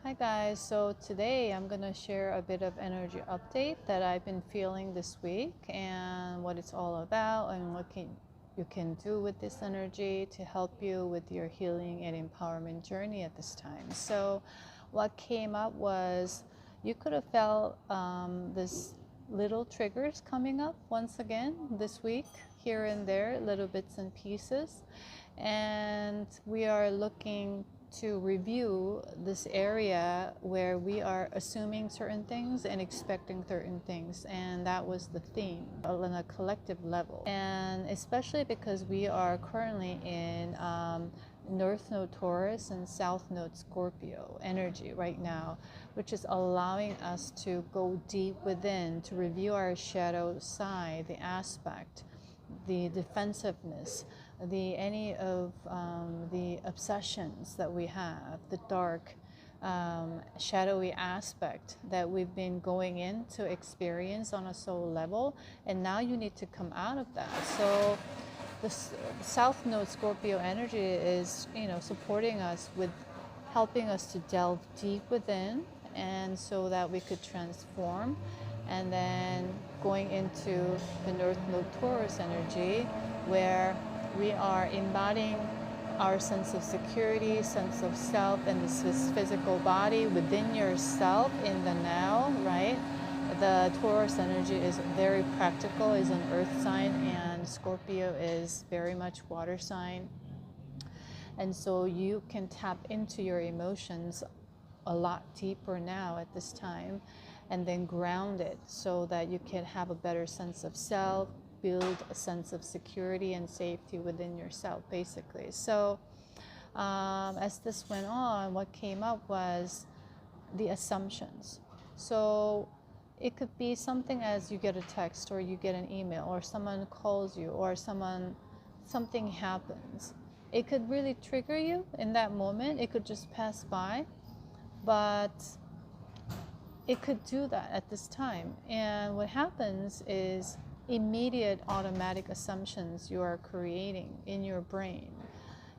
Hi guys, so today I'm going to share a bit of energy update that I've been feeling this week and what it's all about and what you can do with this energy to help you with your healing and empowerment journey at this time. So what came up was you could have felt this little triggers coming up once again this week, here and there, little bits and pieces. And we are looking to review this area where we are assuming certain things and expecting certain things, and that was the theme on a collective level. And especially because we are currently in North Node Taurus and South Node Scorpio energy right now, which is allowing us to go deep within to review our shadow side, the aspect, the defensiveness, any of the obsessions that we have, the dark, shadowy aspect that we've been going in to experience on a soul level, and now you need to come out of that. So the South Node Scorpio energy is, supporting us with helping us to delve deep within, and so that we could transform. And then going into the North Node Taurus energy, where we are embodying our sense of security, sense of self, and this physical body within yourself in the now, right? The Taurus energy is very practical, is an earth sign, and Scorpio is very much water sign. And so you can tap into your emotions a lot deeper now at this time, and then ground it so that you can have a better sense of self, build a sense of security and safety within yourself, basically. So as this went on, what came up was the assumptions. So it could be something as you get a text or you get an email or someone calls you or something happens. It could really trigger you in that moment. It could just pass by, but it could do that at this time. And what happens is immediate automatic assumptions you are creating in your brain.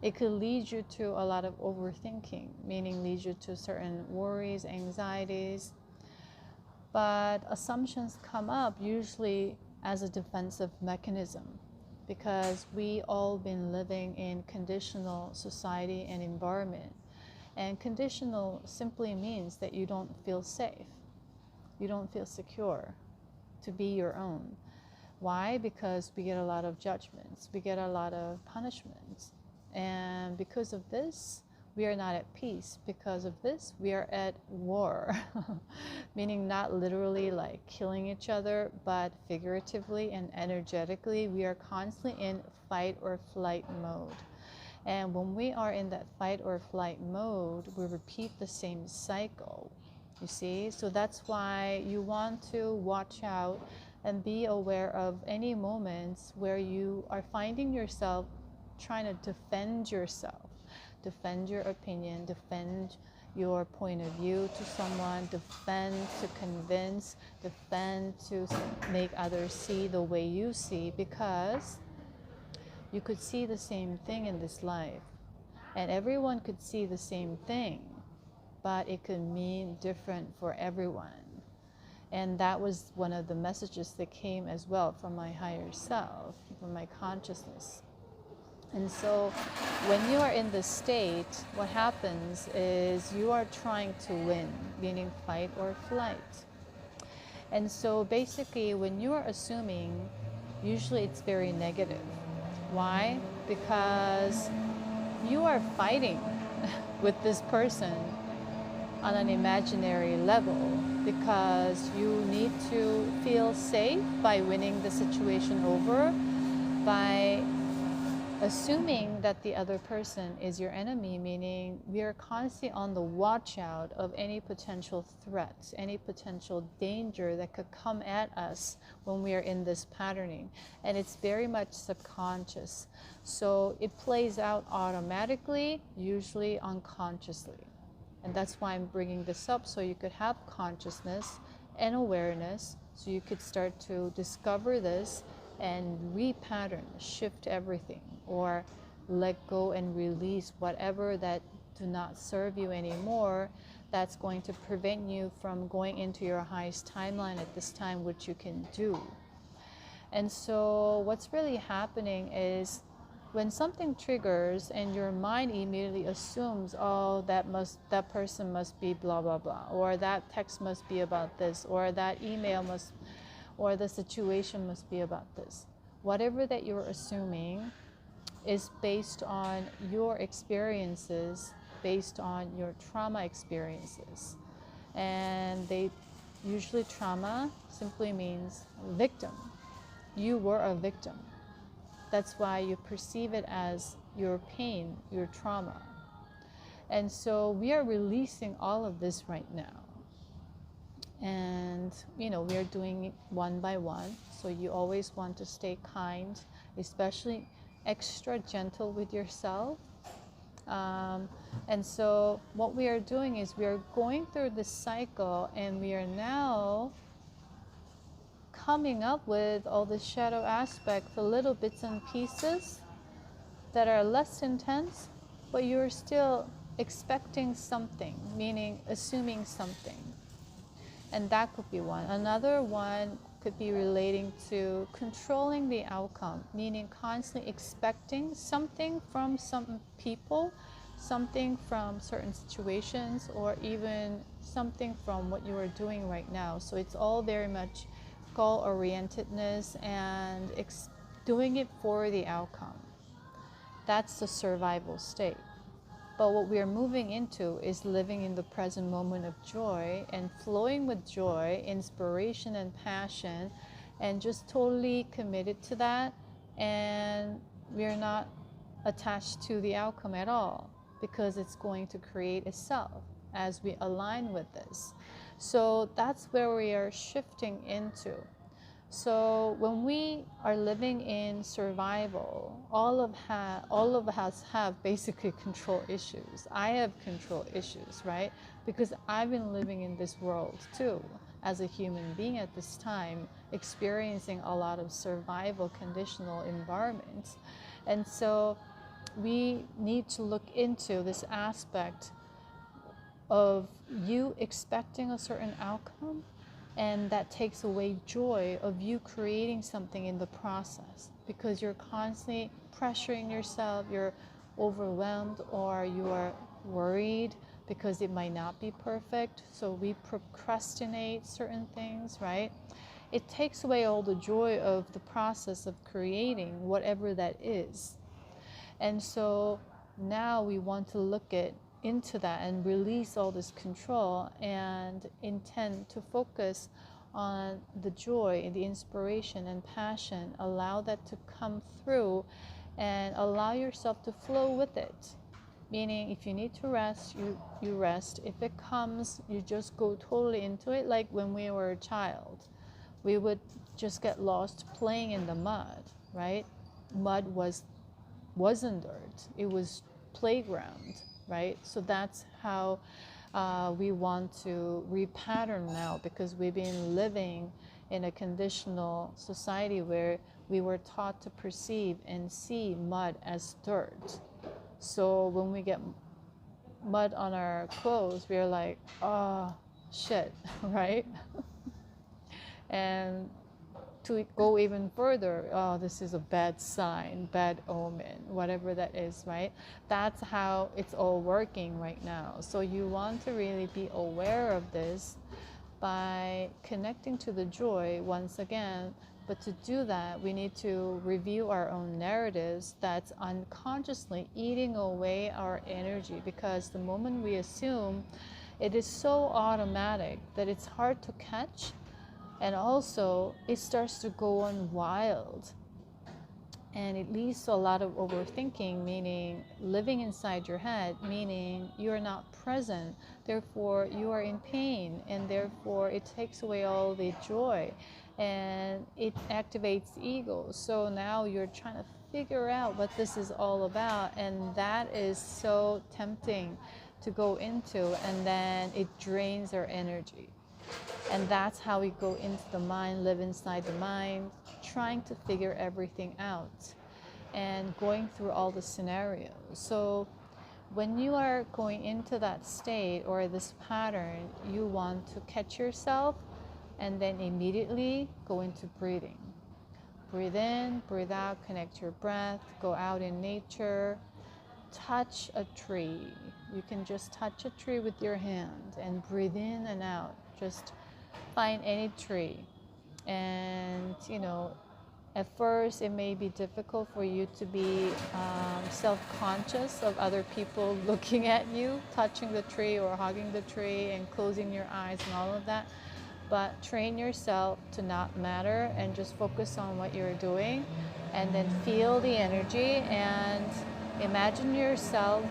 It could lead you to a lot of overthinking, meaning lead you to certain worries, anxieties. But assumptions come up usually as a defensive mechanism, because we all been living in conditional society and environment. And conditional simply means that you don't feel safe. You don't feel secure to be your own. Why? Because we get a lot of judgments. We get a lot of punishments. And because of this, we are not at peace. Because of this, we are at war. Meaning not literally like killing each other, but figuratively and energetically, we are constantly in fight or flight mode. And when we are in that fight or flight mode, we repeat the same cycle, you see? So that's why you want to watch out and be aware of any moments where you are finding yourself trying to defend yourself, defend your opinion, defend your point of view to someone, defend to convince, defend to make others see the way you see, because you could see the same thing in this life, and everyone could see the same thing, but it could mean different for everyone. And that was one of the messages that came as well from my higher self, from my consciousness. And so when you are in this state, what happens is you are trying to win, meaning fight or flight. And so basically when you are assuming, usually it's very negative. Why? Because you are fighting with this person on an imaginary level, because you need to feel safe by winning the situation over, by assuming that the other person is your enemy, meaning we are constantly on the watch out of any potential threats, any potential danger that could come at us when we are in this patterning. And it's very much subconscious. So it plays out automatically, usually unconsciously. And that's why I'm bringing this up, so you could have consciousness and awareness, so you could start to discover this and repattern, shift everything, or let go and release whatever that do not serve you anymore, that's going to prevent you from going into your highest timeline at this time, which you can do. And so what's really happening is when something triggers and your mind immediately assumes, oh, that person must be blah blah blah, or that text must be about this, or that email must, or the situation must be about this. Whatever that you're assuming is based on your experiences, based on your trauma experiences. And usually trauma simply means victim. You were a victim. That's why you perceive it as your pain, your trauma. And so we are releasing all of this right now. And, we are doing it one by one. So you always want to stay kind, especially extra gentle with yourself. And so what we are doing is we are going through this cycle, and we are now coming up with all the shadow aspects, the little bits and pieces that are less intense, but you're still expecting something, meaning assuming something. And that could be one. Another one could be relating to controlling the outcome, meaning constantly expecting something from some people, something from certain situations, or even something from what you are doing right now. So it's all very much goal-orientedness and doing it for the outcome. That's the survival state. But what we are moving into is living in the present moment of joy and flowing with joy, inspiration, and passion, and just totally committed to that. And we're not attached to the outcome at all, because it's going to create itself as we align with this. So that's where we are shifting into. So when we are living in survival, all of us have basically control issues. I have control issues, right? Because I've been living in this world too, as a human being at this time, experiencing a lot of survival conditional environments. And so we need to look into this aspect of you expecting a certain outcome, and that takes away joy of you creating something in the process, because you're constantly pressuring yourself, you're overwhelmed, or you are worried because it might not be perfect. So we procrastinate certain things, right? It takes away all the joy of the process of creating whatever that is. And so now we want to look into that and release all this control and intend to focus on the joy, the inspiration and passion. Allow that to come through and allow yourself to flow with it. Meaning, if you need to rest, you rest. If it comes, you just go totally into it. Like when we were a child, we would just get lost playing in the mud, right? Mud wasn't dirt, it was playground, right? So that's how we want to repattern now, because we've been living in a conditional society where we were taught to perceive and see mud as dirt. So when we get mud on our clothes, we're like, oh shit, right? And to go even further, oh, this is a bad sign, bad omen, whatever that is, right? That's how it's all working right now. So you want to really be aware of this by connecting to the joy once again. But to do that, we need to review our own narratives that's unconsciously eating away our energy, because the moment we assume, it is so automatic that it's hard to catch. And also, it starts to go on wild. And it leads to a lot of overthinking, meaning living inside your head, meaning you're not present. Therefore, you are in pain. And therefore, it takes away all the joy. And it activates the ego. So now you're trying to figure out what this is all about. And that is so tempting to go into. And then it drains our energy. And that's how we go into the mind, live inside the mind, trying to figure everything out and going through all the scenarios. So when you are going into that state or this pattern, you want to catch yourself and then immediately go into breathing. Breathe in, breathe out, connect your breath, go out in nature, touch a tree. You can just touch a tree with your hand and breathe in and out. Just find any tree. And, at first it may be difficult for you to be self-conscious of other people looking at you, touching the tree or hugging the tree and closing your eyes and all of that. But train yourself to not matter and just focus on what you're doing, and then feel the energy and imagine yourself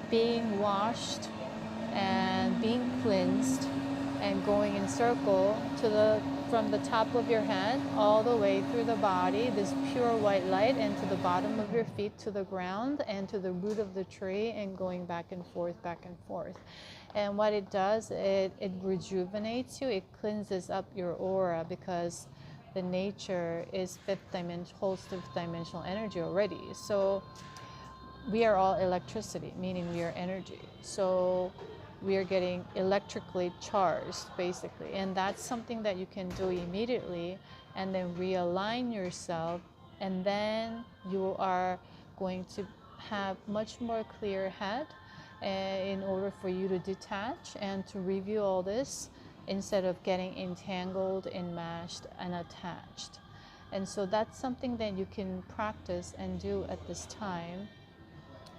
being washed and being cleansed and going in circle from the top of your head all the way through the body, this pure white light, and to the bottom of your feet, to the ground and to the root of the tree, and going back and forth, back and forth. And what it does, it rejuvenates you, it cleanses up your aura, because the nature is holds fifth dimensional energy already. So we are all electricity, meaning we are energy. So we are getting electrically charged, basically. And that's something that you can do immediately, and then realign yourself, and then you are going to have much more clear head in order for you to detach and to review all this instead of getting entangled, enmeshed, and attached. And so that's something that you can practice and do at this time.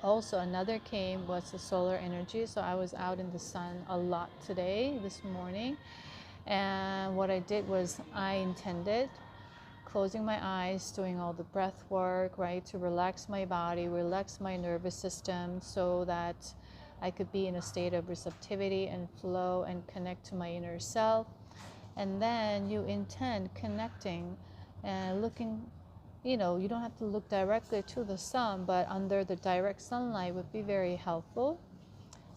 Also, another was the solar energy. So I was out in the sun a lot this morning. And what I did was I intended closing my eyes, doing all the breath work, right, to relax my body, relax my nervous system, so that I could be in a state of receptivity and flow and connect to my inner self. And then you intend connecting and looking, you don't have to look directly to the sun, but under the direct sunlight would be very helpful.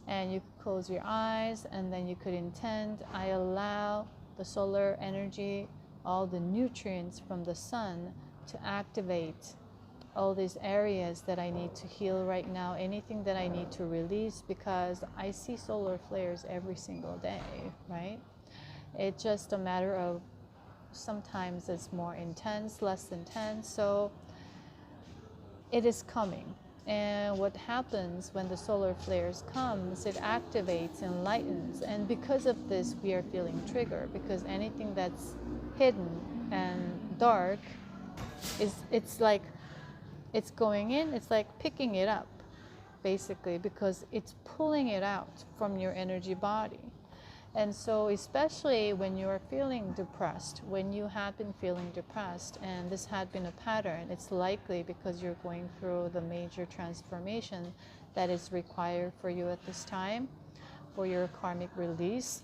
And you could close your eyes, and then you could intend, I allow the solar energy, all the nutrients from the sun, to activate all these areas that I need to heal right now, anything that I need to release, because I see solar flares every single day, right? It's just a matter of sometimes it's more intense, less intense. So it is coming. And what happens when the solar flares comes, it activates and lightens. And because of this, we are feeling triggered, because anything that's hidden and dark it's like it's going in, it's like picking it up, basically, because it's pulling it out from your energy body. And so especially when you're feeling depressed, when you have been feeling depressed, and this had been a pattern, it's likely because you're going through the major transformation that is required for you at this time for your karmic release.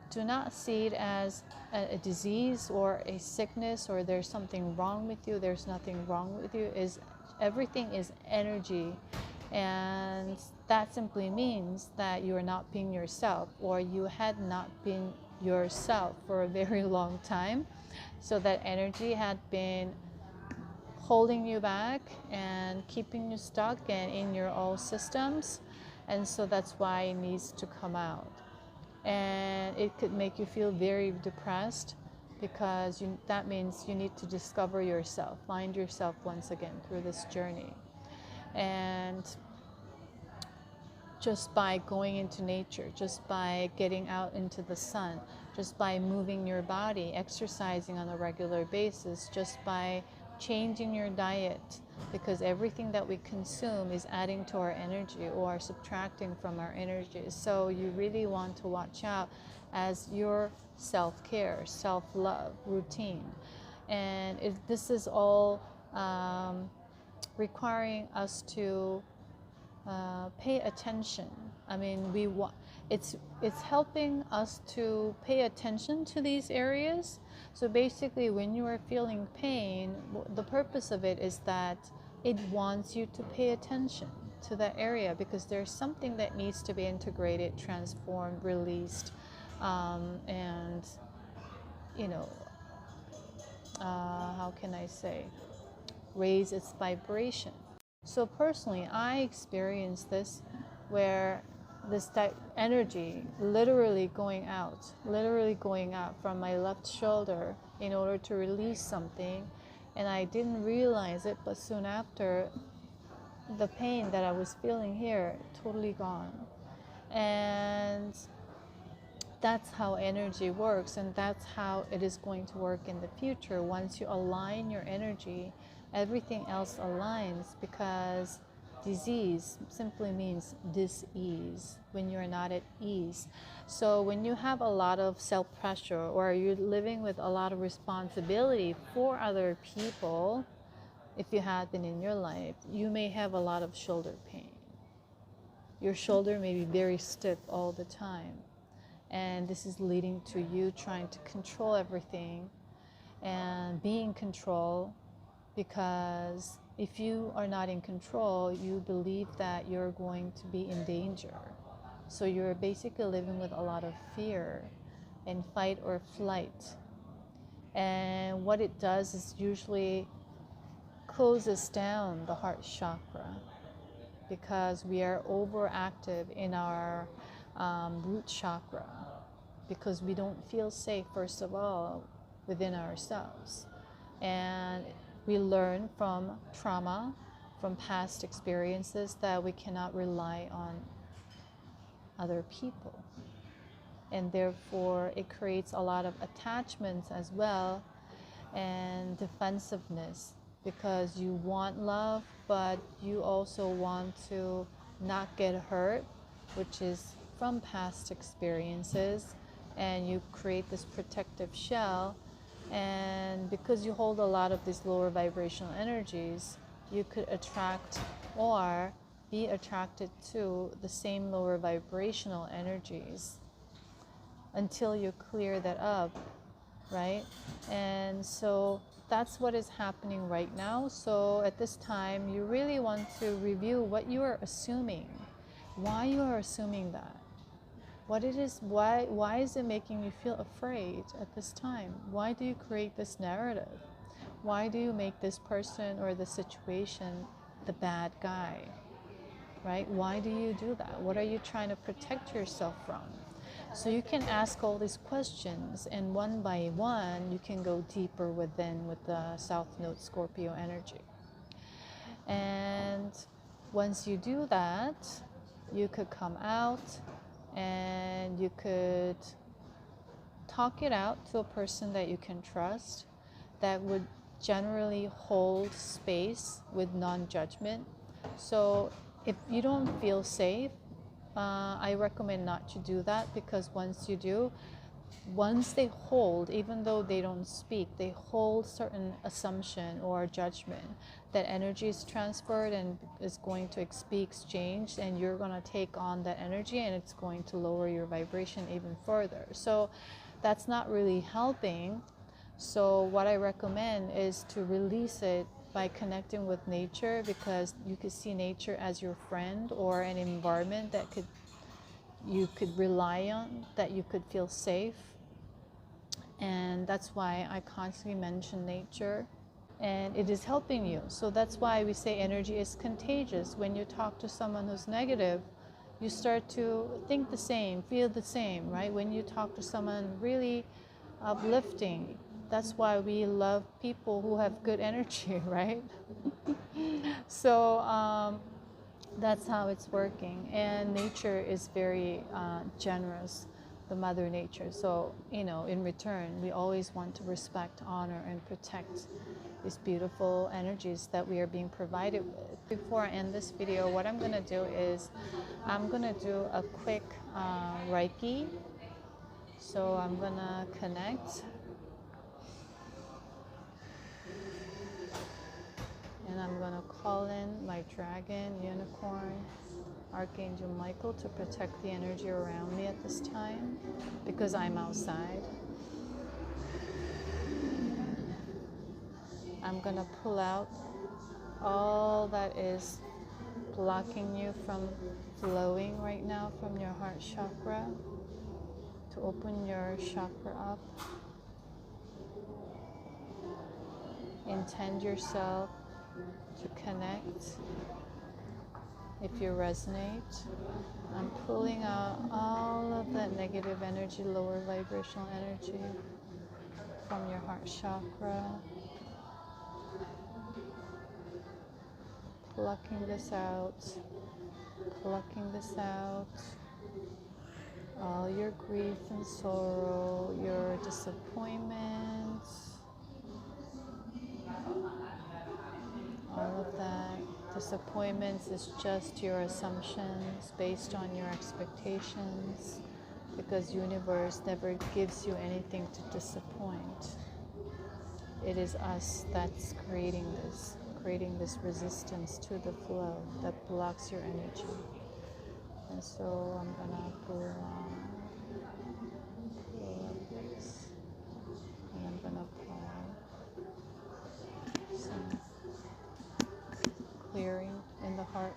Do not see it as a disease or a sickness, or there's something wrong with you. There's nothing wrong with you. Everything is energy. And that simply means that you are not being yourself, or you had not been yourself for a very long time. So that energy had been holding you back and keeping you stuck and in your old systems. And so that's why it needs to come out. And it could make you feel very depressed, because that means you need to discover yourself, find yourself once again through this journey. And just by going into nature, just by getting out into the sun, just by moving your body, exercising on a regular basis, just by changing your diet, because everything that we consume is adding to our energy or subtracting from our energy. So you really want to watch out as your self-care, self-love routine. And this is all requiring us to pay attention. I mean, it's helping us to pay attention to these areas. So basically, when you are feeling pain, the purpose of it is that it wants you to pay attention to that area, because there's something that needs to be integrated, transformed, released, and how can I say, raise its vibration. So personally, I experienced this where this energy literally going out from my left shoulder in order to release something, and I didn't realize it, but soon after, the pain that I was feeling here totally gone. And that's how energy works, and that's how it is going to work in the future. Once you align your energy, everything else aligns, because disease simply means dis-ease, when you're not at ease. So when you have a lot of self-pressure, or you're living with a lot of responsibility for other people, if you have been in your life, you may have a lot of shoulder pain. Your shoulder may be very stiff all the time. And this is leading to you trying to control everything and be in control, because if you are not in control, you believe that you're going to be in danger. So you're basically living with a lot of fear and fight or flight. And what it does is usually closes down the heart chakra, because we are overactive in our root chakra, because we don't feel safe, first of all, within ourselves. And we learn from trauma, from past experiences, that we cannot rely on other people. And therefore, it creates a lot of attachments as well, and defensiveness, because you want love, but you also want to not get hurt, which is from past experiences, and you create this protective shell. And because you hold a lot of these lower vibrational energies, you could attract or be attracted to the same lower vibrational energies until you clear that up, right? And so that's what is happening right now. So at this time, you really want to review what you are assuming, why you are assuming that, what it is, why is it making you feel afraid at this time? Why do you create this narrative? Why do you make this person or the situation the bad guy, right? Why do you do that? What are you trying to protect yourself from? So you can ask all these questions, and one by one, you can go deeper within with the South Node Scorpio energy. And once you do that, you could come out and you could talk it out to a person that you can trust, that would generally hold space with non-judgment. So if you don't feel safe, I recommend not to do that, because once you do, once they hold, even though they don't speak, they hold certain assumption or judgment, that energy is transferred and is going to be exchanged, and you're going to take on that energy, and it's going to lower your vibration even further. So that's not really helping. So what I recommend is to release it by connecting with nature, because you could see nature as your friend, or an environment that you could rely on, that you could feel safe. And that's why I constantly mention nature, and it is helping you. So that's why we say energy is contagious. When you talk to someone who's negative, you start to think the same, feel the same, right? When you talk to someone really uplifting, that's why we love people who have good energy, right? So that's how it's working. And nature is very generous, the mother nature. So, in return, we always want to respect, honor, and protect these beautiful energies that we are being provided with. Before I end this video, what I'm going to do is I'm going to do a quick Reiki. So I'm going to connect, and I'm going to call in my dragon, unicorn, Archangel Michael, to protect the energy around me at this time, because I'm outside. I'm going to pull out all that is blocking you from flowing right now from your heart chakra, to open your chakra up. Intend yourself to connect If you resonate, I'm pulling out all of that negative energy, lower vibrational energy from your heart chakra, plucking this out, plucking this out. All your grief and sorrow, your disappointments, all of that. Disappointments is just your assumptions based on your expectations, because universe never gives you anything to disappoint. It is us that's creating this resistance to the flow that blocks your energy. And so I'm gonna pull up this, and I'm gonna pull some clearing in the heart.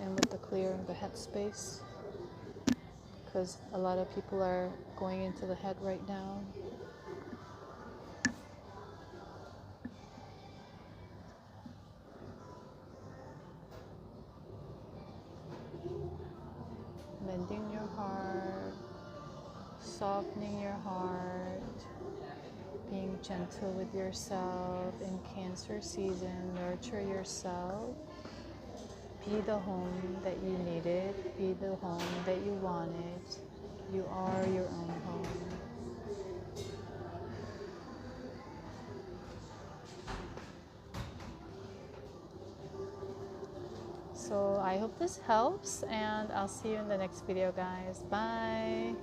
And with the clearing the head space, because a lot of people are going into the head right now. Mending your heart, softening your heart, being gentle with yourself in Cancer season. Nurture yourself. Be the home that you needed. Be the home that you wanted. You are your own home. So I hope this helps, and I'll see you in the next video, guys. Bye.